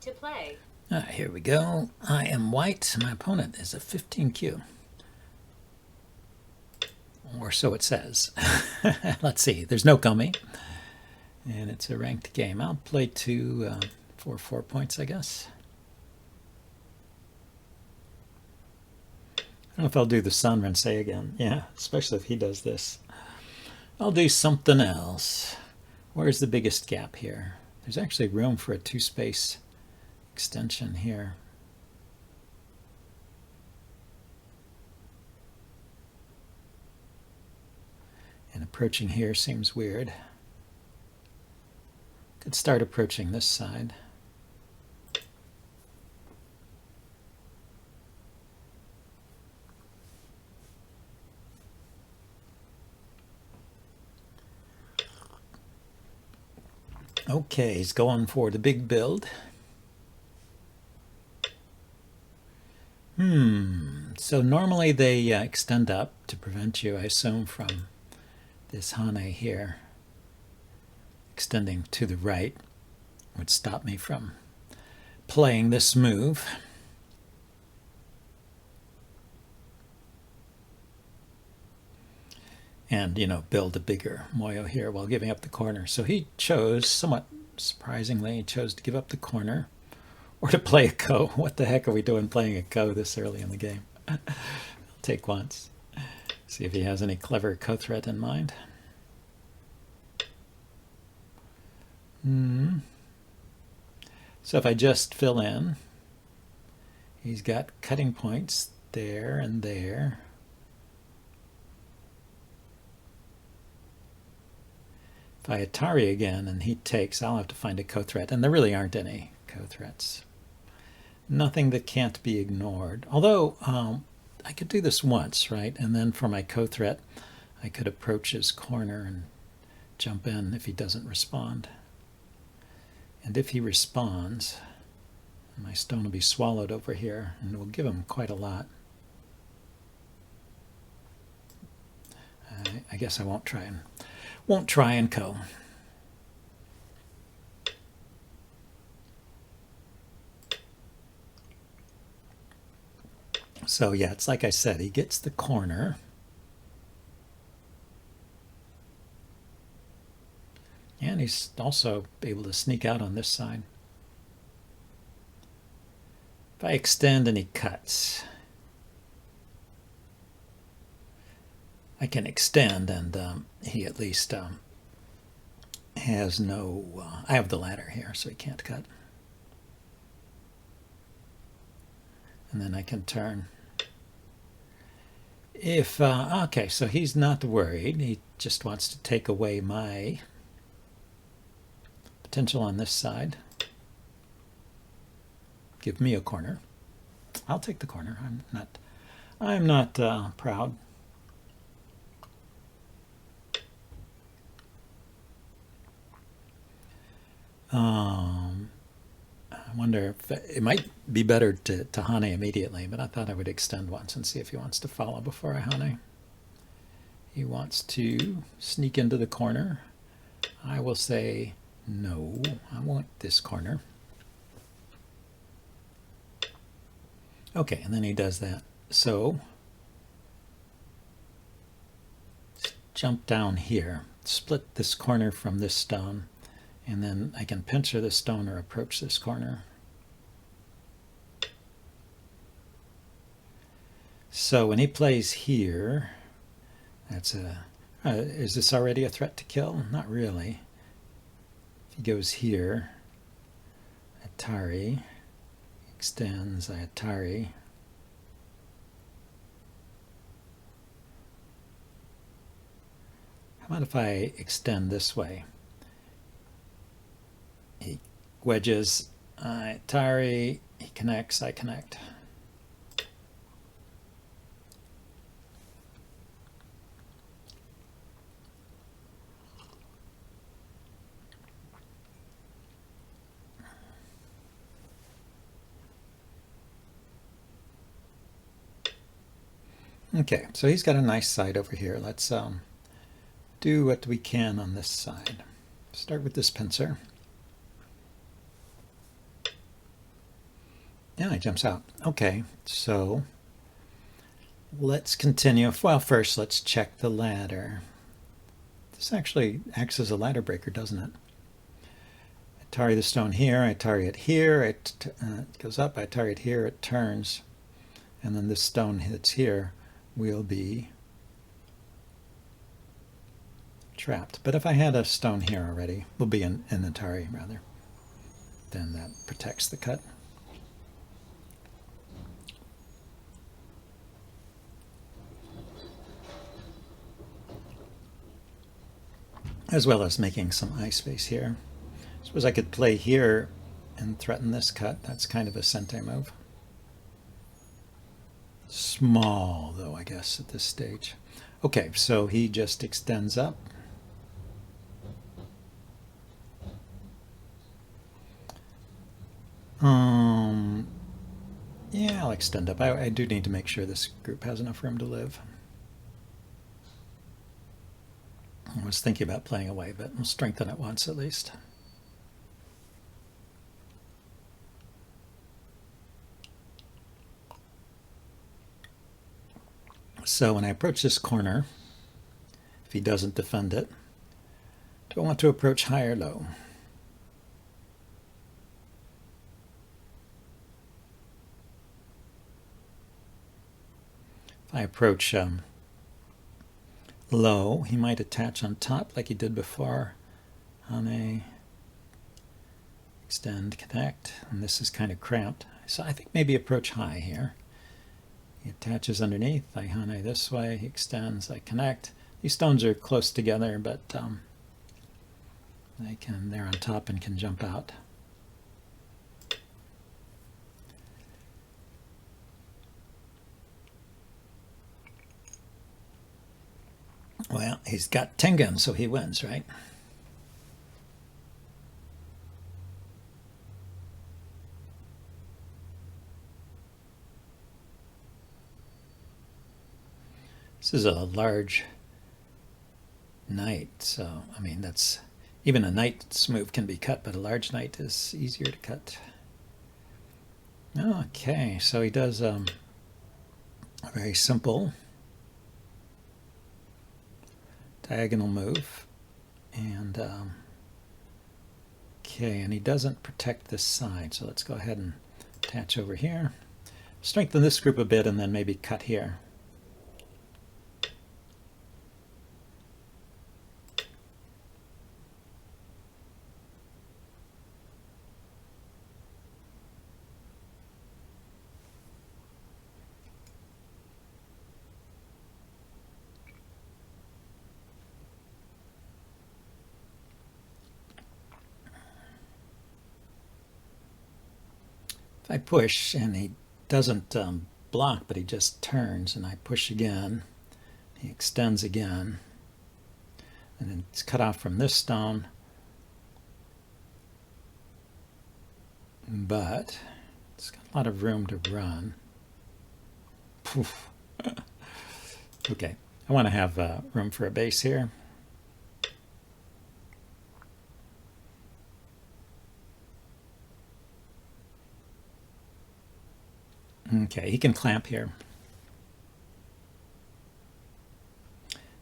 To play. Here we go. I am white. My opponent is a 15Q. Or so it says. Let's see. There's no gummy. And it's a ranked game. I'll play two for 4 points, I guess. I don't know if I'll do the Sun Rinsei again. Yeah, especially if he does this. I'll do something else. Where's the biggest gap here? There's actually room for a 2-space extension here. And approaching here seems weird. Could start approaching this side. Okay, he's going for the big build. So normally they extend up to prevent you, I assume, from this Hane here. Extending to the right would stop me from playing this move. And, you know, build a bigger Moyo here while giving up the corner. So he chose, somewhat surprisingly, he chose to give up the corner or to play a ko. What the heck are we doing playing a ko this early in the game? I'll take once. See if he has any clever ko threat in mind. So if I just fill in, he's got cutting points there and there. If I Atari again and he takes, I'll have to find a ko threat. And there really aren't any ko threats. Nothing that can't be ignored. Although I could do this once, right? And then for my ko threat, I could approach his corner and jump in if he doesn't respond. And if he responds, my stone will be swallowed over here, and it will give him quite a lot. I guess I won't try and ko. So yeah, it's like I said, he gets the corner. And he's also able to sneak out on this side. If I extend and he cuts, I can extend and he at least has no... I have the ladder here, so he can't cut. And then I can turn. If, okay, so he's not worried. He just wants to take away my potential on this side. Give me a corner. I'll take the corner. I'm not proud. I wonder if it might be better to Hane immediately, but I thought I would extend once and see if he wants to follow before I Hane. He wants to sneak into the corner. I will say no, I want this corner. Okay, and then he does that. So jump down here, split this corner from this stone, and then I can pincher this stone or approach this corner. So when he plays here, that's a... is this already a threat to kill? Not really. If he goes here, Atari, extends, I Atari. How about if I extend this way? He wedges, I Atari, he connects, I connect. Okay, so he's got a nice side over here. Let's do what we can on this side. Start with this pincer. Now he jumps out. Okay, so let's continue. Well, first let's check the ladder. This actually acts as a ladder breaker, doesn't it? I tarry the stone here, I tarry it here, it goes up, I tarry it here, it turns, and then this stone hits here, we'll be trapped. But if I had a stone here already, we'll be in the tarry rather, then that protects the cut. As well as making some eye space here. Suppose I could play here and threaten this cut. That's kind of a Sente move. Small, though, I guess, at this stage. Okay, so he just extends up. Yeah, I'll extend up. I do need to make sure this group has enough room to live. I was thinking about playing away, but we'll strengthen it once at least. So when I approach this corner, if he doesn't defend it, do I want to approach high or low? If I approach low, he might attach on top like he did before on a extend, connect, and this is kind of cramped. So I think maybe approach high here. He attaches underneath, I hane this way, he extends, I connect. These stones are close together, but they're on top and can jump out. Well, he's got Tengen, so he wins, right? This is a large knight, so I mean that's even a knight's move can be cut, but a large knight is easier to cut. Okay, so he does a very simple diagonal move, and okay, and he doesn't protect this side, so let's go ahead and attach over here, strengthen this group a bit, and then maybe cut here. If I push and he doesn't block, but he just turns, and I push again, he extends again, and then it's cut off from this stone, but it's got a lot of room to run. Poof. Okay, I want to have room for a base here. Okay, he can clamp here.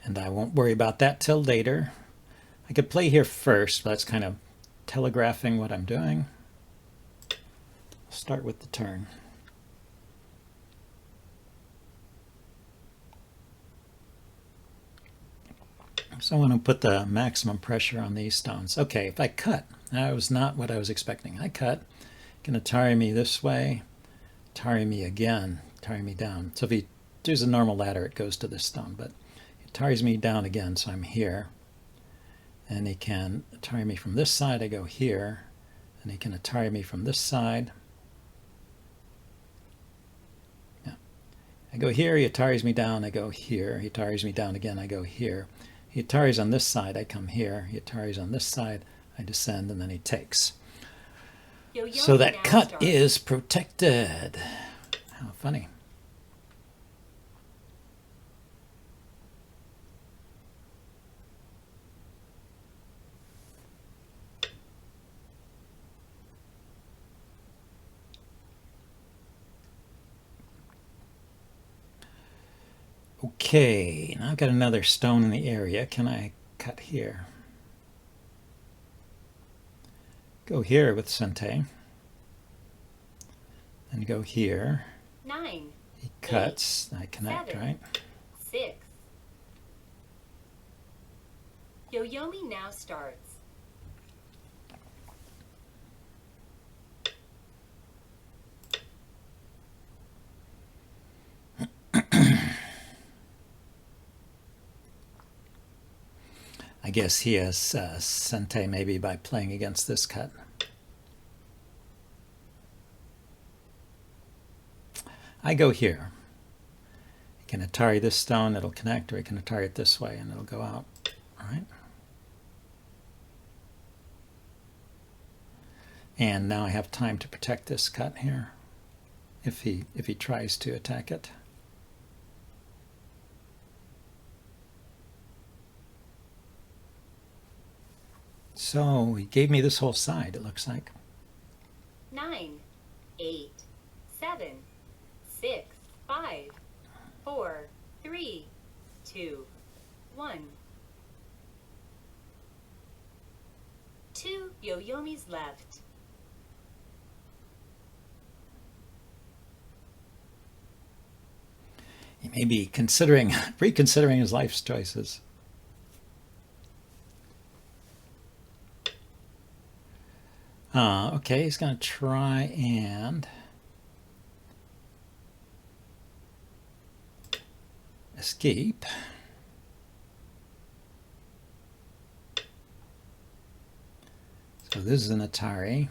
And I won't worry about that till later. I could play here first, but that's kind of telegraphing what I'm doing. I'll start with the turn. So I want to put the maximum pressure on these stones. Okay, if I cut, that was not what I was expecting. I cut, going to tarry me this way, tarry me again, tarry me down. So if he does a normal ladder, it goes to this stone, but it tarries me down again, so I'm here. And he can tarry me from this side, I go here, and he can tarry me from this side. Yeah. I go here, he tarries me down, I go here. He tarries me down again, I go here. He tarries on this side, I come here. He tarries on this side, I descend, and then he takes. So that cut is protected. How funny. Okay, now I've got another stone in the area. Can I cut here? Go here with Sente. And go here. 9. He cuts. 8, I connect, 7, right? 6. Yoyomi now starts. I guess he has Sente maybe by playing against this cut. I go here. He can Atari this stone, it'll connect, or he can Atari it this way and it'll go out. All right. And now I have time to protect this cut here if he tries to attack it. So he gave me this whole side, it looks like. 9, 8, 7, 6, 5, 4, 3, 2, 1. 2 Yoyomis left. He may be reconsidering his life's choices. Okay, he's going to try and escape. So this is an Atari.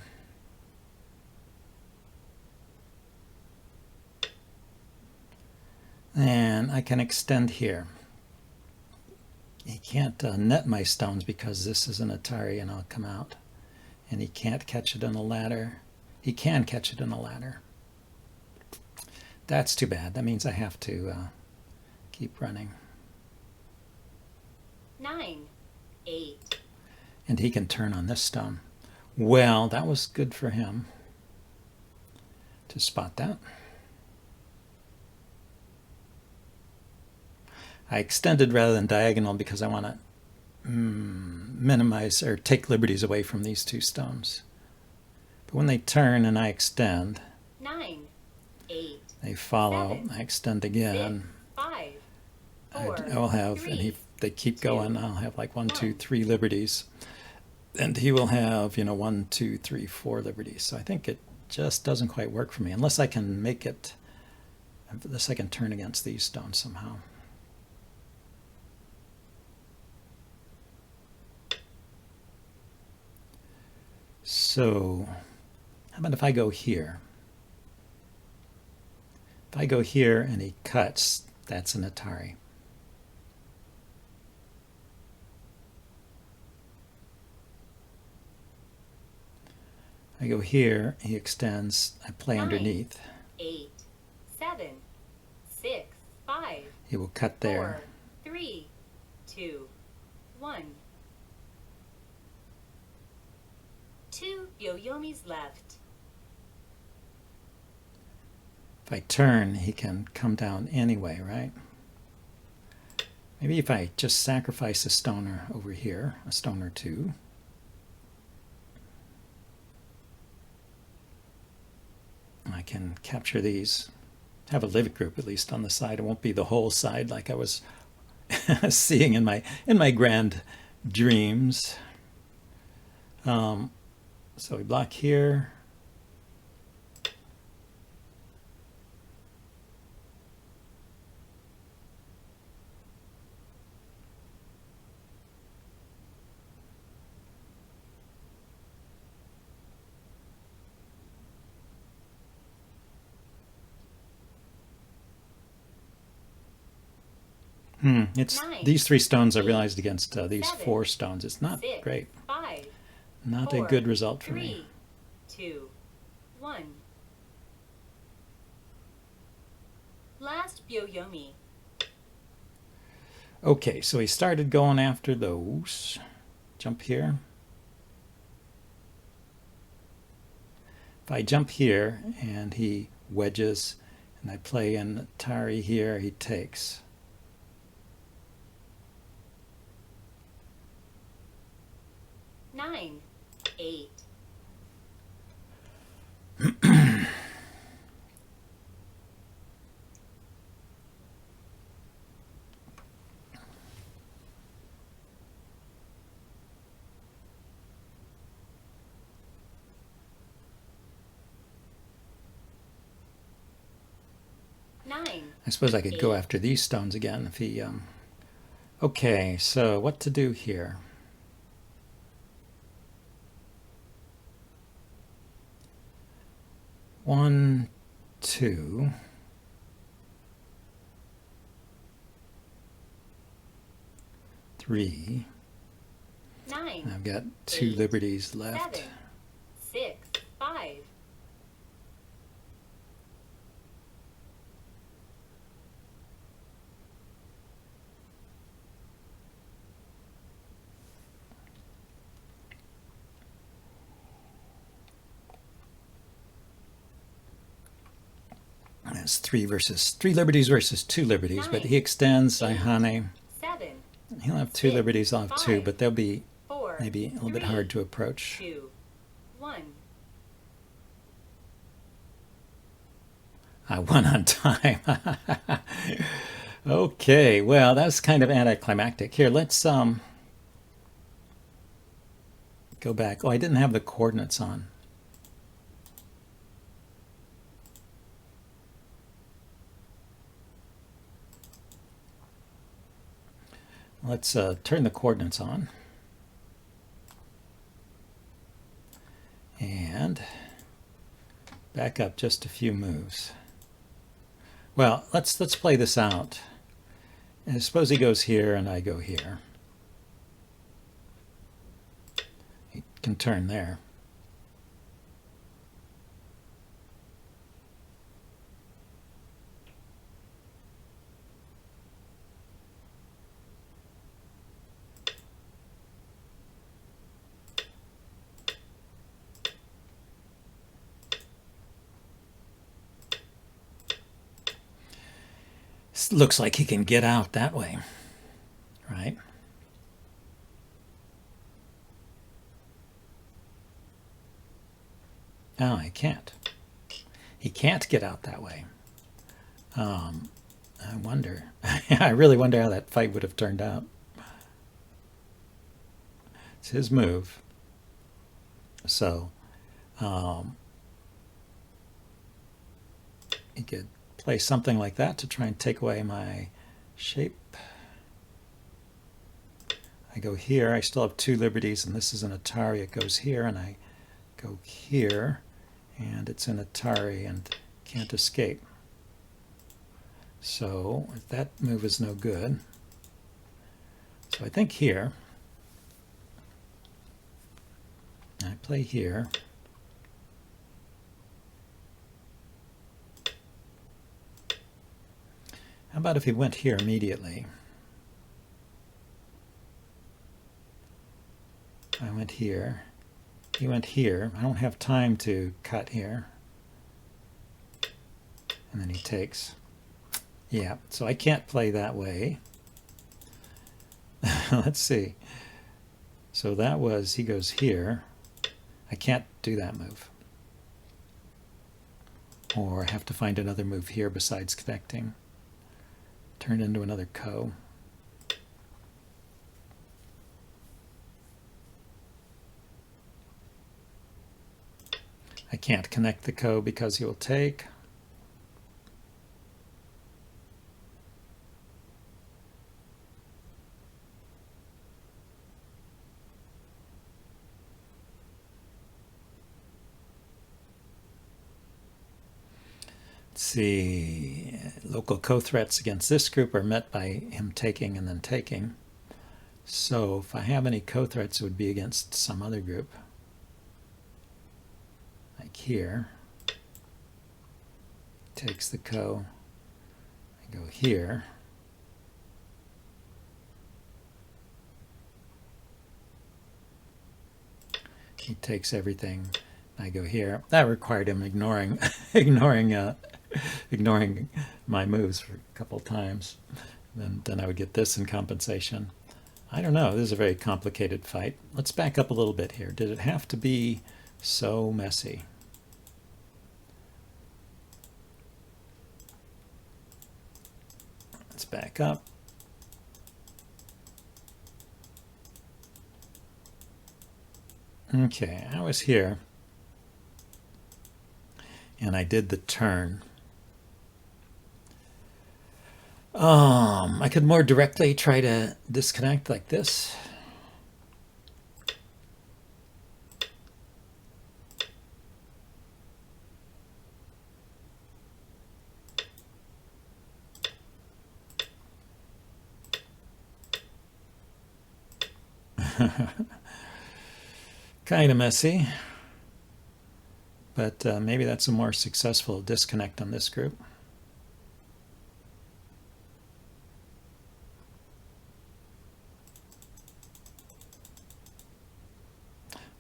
And I can extend here. He can't net my stones because this is an Atari and I'll come out. And he can't catch it in a ladder. He can catch it in a ladder. That's too bad. That means I have to keep running. 9, 8. And he can turn on this stone. Well, that was good for him to spot that. I extended rather than diagonal because I want to minimize or take liberties away from these two stones. But when they turn and I extend, 9, 8, they follow. 7, I extend again. 6, 5, 4, I'll have, 3, and they keep 2, going. I'll have like 1, 2, 1. 3 liberties, and he will have 1, 2, 3, 4 liberties. So I think it just doesn't quite work for me unless I can make it. Unless I can turn against these stones somehow. So, how about if I go here? If I go here and he cuts, that's an Atari. I go here, he extends, I play 9, underneath. 8, 7, 6, 5. He will cut there. 4, 3, 2, 1. 2 Yoyomis left. If I turn, he can come down anyway, right? Maybe if I just sacrifice a stoner over here, a stone or two. I can capture these. Have a live group at least on the side. It won't be the whole side like I was seeing in my grand dreams. So we block here. It's 9, these 3 stones I 8, realized against these 7, 4 stones. It's not 6, great. 5, Not 4, a good result for 3, me. 2, 1. Last Yoyomi. Okay, so he started going after those. Jump here. If I jump here and he wedges and I play an Atari here, he takes. 9, 8. Nine. I suppose I could go after these stones again if he... Okay, so what to do here? One, two. Three. 9. And I've got 2 8, liberties left. 7, 6, 5. That's 3 liberties versus 2 liberties, 9, but he extends 8, Ihane. 7. He'll have 2 6, liberties, I'll have 2, 5, but they'll be 4, maybe a little bit 3, hard to approach. 2, 1. I won on time. Okay, well, that's kind of anticlimactic. Here, let's go back. Oh, I didn't have the coordinates on. Let's turn the coordinates on. And back up just a few moves. Well, let's play this out. And suppose he goes here and I go here. He can turn there. Looks like he can get out that way, right? No, he can't. He can't get out that way. I wonder. I really wonder how that fight would have turned out. It's his move. So, he could play something like that to try and take away my shape. I go here. I still have 2 liberties, and this is an Atari. It goes here, and I go here, and it's an Atari and can't escape. So if that move is no good, so I think here, I play here. How about if he went here immediately? I went here. He went here. I don't have time to cut here. And then he takes. Yeah, so I can't play that way. Let's see. So that was, he goes here. I can't do that move. Or I have to find another move here besides connecting. Turn into another ko. I can't connect the ko because he will take. Let's see, local co-threats against this group are met by him taking and then taking. So if I have any co-threats, it would be against some other group. Like here. Takes the ko. I go here. He takes everything. I go here. That required him ignoring ignoring my moves for a couple times. Then I would get this in compensation. I don't know. This is a very complicated fight. Let's back up a little bit here. Did it have to be so messy? Let's back up. Okay, I was here. And I did the turn. I could more directly try to disconnect like this. Kind of messy, but maybe that's a more successful disconnect on this group.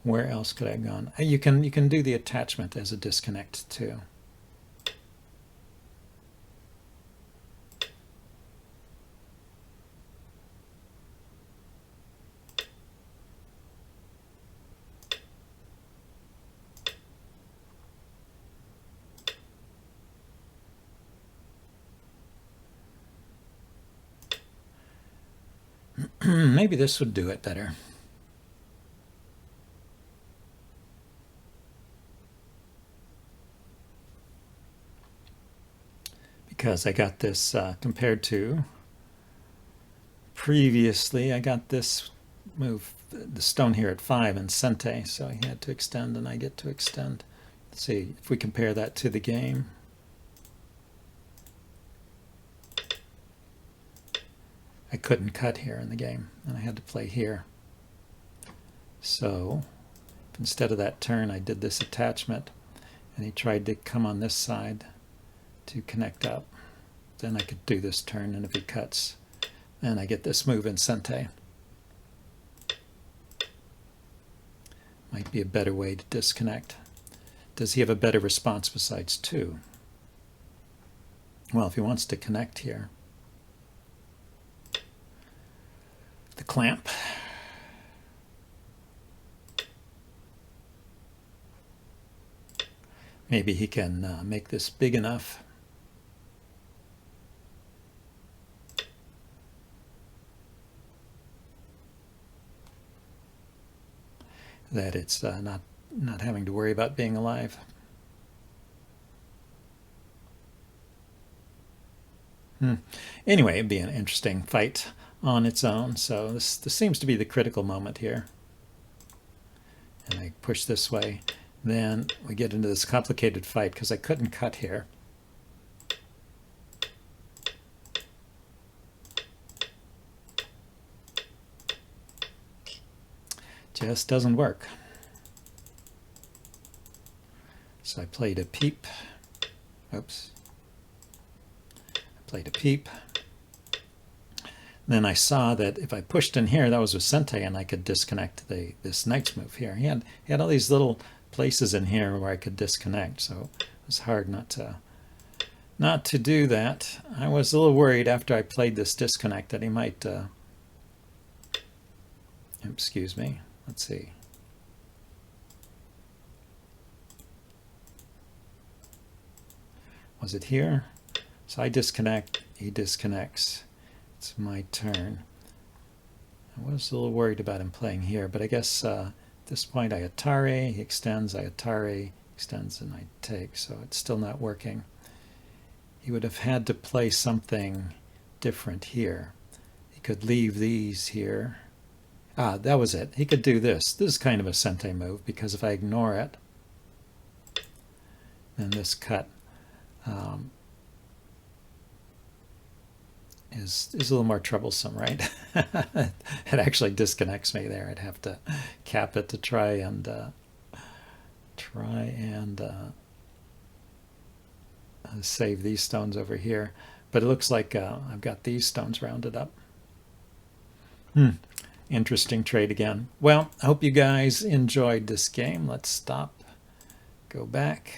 Where else could I have gone? You can do the attachment as a disconnect too. Maybe this would do it better. Because I got this compared to previously, I got this move, the stone here at 5 and Sente, so he had to extend and I get to extend. Let's see if we compare that to the game. I couldn't cut here in the game and I had to play here. So instead of that turn, I did this attachment and he tried to come on this side to connect up. Then I could do this turn, and if he cuts, then I get this move in Sente. Might be a better way to disconnect. Does he have a better response besides 2? Well, if he wants to connect here, the clamp. Maybe he can make this big enough that it's not having to worry about being alive. Anyway, it'd be an interesting fight on its own. So this seems to be the critical moment here. And I push this way. Then we get into this complicated fight because I couldn't cut here. Just doesn't work. So I played a peep. Oops. I played a peep. Then I saw that if I pushed in here, that was with Sente, and I could disconnect this knight's move here. He had all these little places in here where I could disconnect, so it was hard not to do that. I was a little worried after I played this disconnect that he might excuse me, let's see. Was it here? So I disconnect, he disconnects. It's my turn. I was a little worried about him playing here, but I guess at this point I Atari, he extends, I Atari, extends, and I take, so it's still not working. He would have had to play something different here. He could leave these here. Ah, that was it. He could do this. This is kind of a Sente move, because if I ignore it, then this cut is a little more troublesome, right? It actually disconnects me there. I'd have to cap it to try and save these stones over here. But it looks like I've got these stones rounded up. Interesting trade again. Well, I hope you guys enjoyed this game. Let's stop, go back,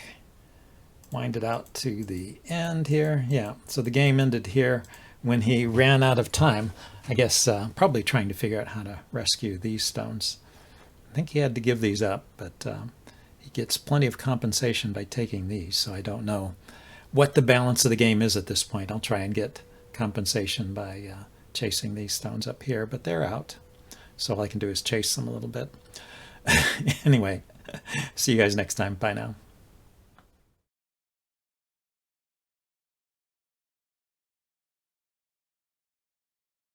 wind it out to the end here. Yeah, so the game ended here when he ran out of time, I guess probably trying to figure out how to rescue these stones. I think he had to give these up, but he gets plenty of compensation by taking these, so I don't know what the balance of the game is at this point. I'll try and get compensation by chasing these stones up here, but they're out. So all I can do is chase them a little bit. Anyway, see you guys next time. Bye now.